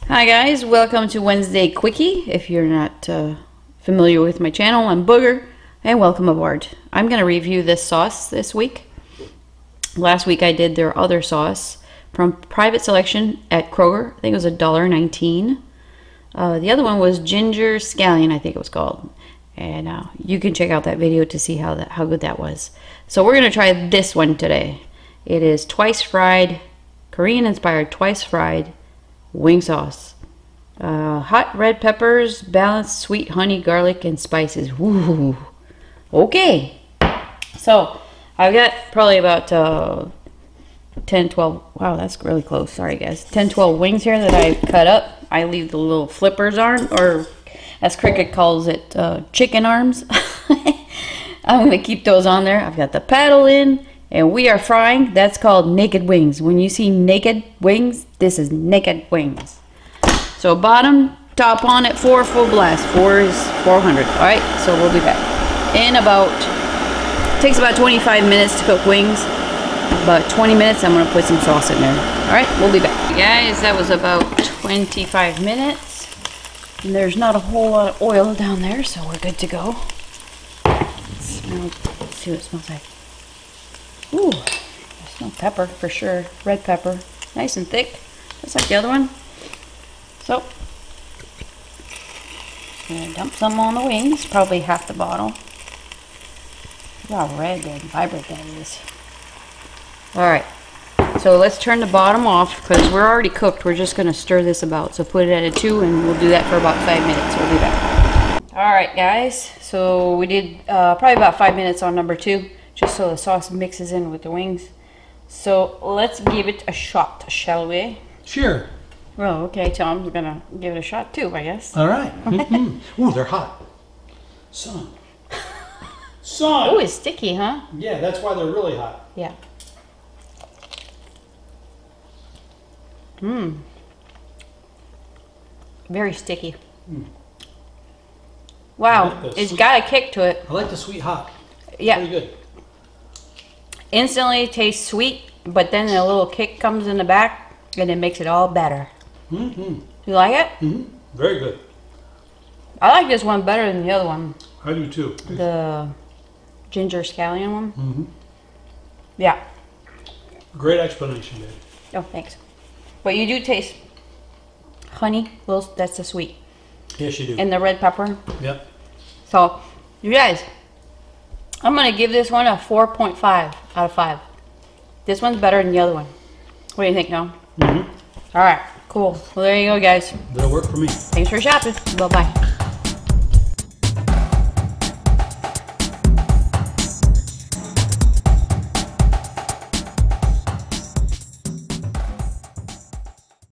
Hi guys, welcome to Wednesday Quickie. If you're not familiar with my channel, I'm Booger, and welcome aboard. I'm going to review this sauce this week. Last week I did their other sauce from Private Selection at Kroger. I think it was $1.19. The other one was Ginger Scallion, I think it was called. And you can check out that video to see how good that was. So we're going to try this one today. It is twice fried, Korean inspired twice fried wing sauce. Hot red peppers, balanced sweet honey, garlic, and spices. Woo! Okay. So I've got probably about 10, 12. Wow, that's really close. Sorry, guys. 10, 12 wings here that I cut up. I leave the little flippers on, or as Cricket calls it, chicken arms. I'm going to keep those on there. I've got the paddle in, and we are frying. That's called naked wings. When you see naked wings, this is naked wings. So bottom, top on at 4, full blast. 4 is 400. All right, so we'll be back. In about, takes about 25 minutes to cook wings. About 20 minutes, I'm going to put some sauce in there. All right, we'll be back. Guys, that was about 25 minutes. And there's not a whole lot of oil down there, so we're good to go. Let's see what it smells like. Ooh, I smell pepper for sure. Red pepper. Nice and thick. Just like the other one. So, I'm going to dump some on the wings. Probably half the bottle. Look how red and vibrant that is. Alright. So let's turn the bottom off because we're already cooked. We're just going to stir this about. So put it at a 2 and we'll do that for about 5 minutes. We'll be back. Alright guys. So we did probably about 5 minutes on number 2. Just so the sauce mixes in with the wings. So let's give it a shot, shall we? Sure. Well, okay, Tom's gonna give it a shot too, I guess. All right. Ooh, they're hot. Son. Oh, it's sticky, huh? Yeah, that's why they're really hot. Yeah. Mmm. Very sticky. Mm. Wow, it's got a kick to it. I like the sweet hot. Yeah. Pretty good. Instantly tastes sweet, but then a little kick comes in the back, and it makes it all better. Mm-hmm. You like it? Mm-hmm. Very good. I like this one better than the other one. I do too. The ginger scallion one. Mm-hmm. Yeah. Great explanation, Dave. Oh, thanks. But you do taste honey. Well, that's the sweet. Yes, you do. And the red pepper. Yep. So, you guys, I'm going to give this one a 4.5 out of 5. This one's better than the other one. What do you think, Noam? Mm-hmm. All right, cool. Well, there you go, guys. That'll work for me. Thanks for shopping. Bye-bye.